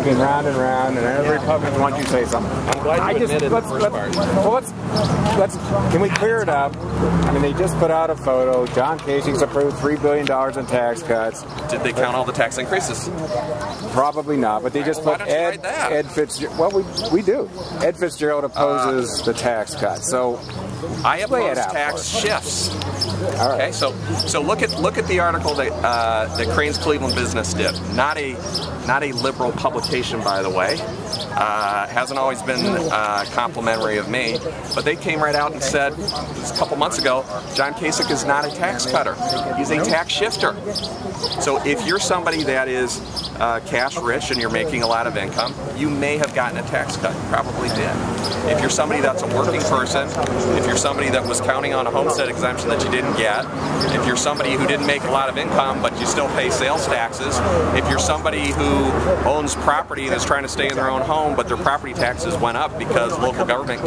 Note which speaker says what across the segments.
Speaker 1: Been round and round, and every Republican wants you to say something.
Speaker 2: I'm glad you admitted the first part.
Speaker 1: Well, can we clear it up? I mean, they just put out a photo. John Kasik's approved $3 billion in tax cuts.
Speaker 2: Did they count all the tax increases?
Speaker 1: Probably not, but they just put Ed FitzGerald. Well, we do. Ed FitzGerald opposes the tax cuts. So
Speaker 2: I oppose tax shifts.
Speaker 1: All right.
Speaker 2: Okay, so look at the article that Crane's Cleveland Business did. Not a liberal publication, by the way. Hasn't always been complimentary of me, but they came right out and said a couple months ago, John Kasich is not a tax cutter. He's a tax shifter. So if you're somebody that is cash rich and you're making a lot of income, you may have gotten a tax cut. You probably did. If you're somebody that's a working person, if you're somebody that was counting on a homestead exemption that you didn't get, if you're somebody who didn't make a lot of income but you still pay sales taxes, if you're somebody who owns property and is trying to stay in their own home but their property taxes went up because local government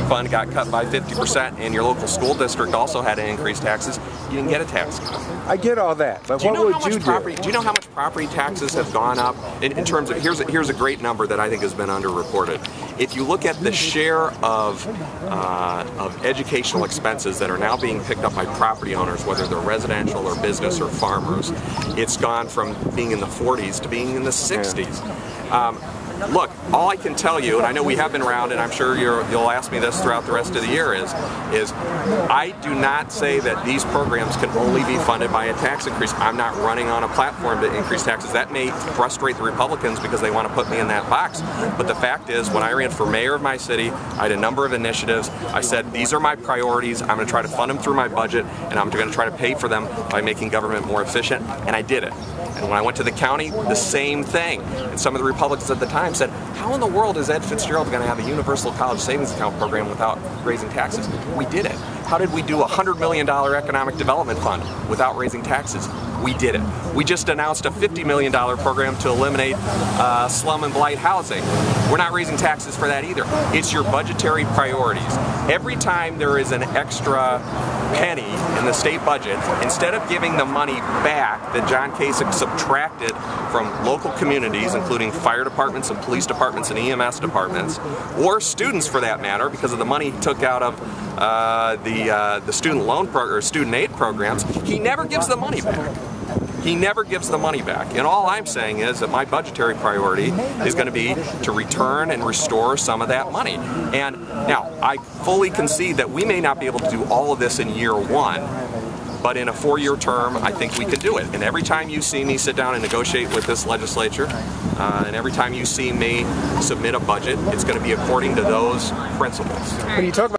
Speaker 2: fund got cut by 50% and your local school district also had to increase taxes, you didn't get a tax cut.
Speaker 1: I get all that, but what would you do?
Speaker 2: Do you know how much property taxes have gone up in terms of, here's a great number that I think has been underreported. If you look at the share of educational expenses that are now being picked up by property owners, whether they're residential or business or farmers, it's gone from being in the 40s to being in the 60s. Look, all I can tell you, and I know we have been around, and I'm sure you'll ask me this throughout the rest of the year, is I do not say that these programs can only be funded by a tax increase. I'm not running on a platform to increase taxes. That may frustrate the Republicans because they want to put me in that box. But the fact is, when I ran for mayor of my city, I had a number of initiatives. I said, these are my priorities. I'm going to try to fund them through my budget, and I'm going to try to pay for them by making government more efficient, and I did it. And when I went to the county, the same thing. And some of the Republicans at the time said, how in the world is Ed FitzGerald going to have a universal college savings account program without raising taxes? We did it. How did we do a $100 million economic development fund without raising taxes? We did it. We just announced a $50 million program to eliminate slum and blight housing. We're not raising taxes for that either. It's your budgetary priorities. Every time there is an extra penny in the state budget, instead of giving the money back that John Kasich subtracted from local communities, including fire departments and police departments and EMS departments, or students for that matter, because of the money he took out of the student loan or student aid programs, he never gives the money back. He never gives the money back. And all I'm saying is that my budgetary priority is going to be to return and restore some of that money. And now, I fully concede that we may not be able to do all of this in year one, but in a 4-year term, I think we can do it. And every time you see me sit down and negotiate with this legislature, and every time you see me submit a budget, it's going to be according to those principles.
Speaker 1: When you talk about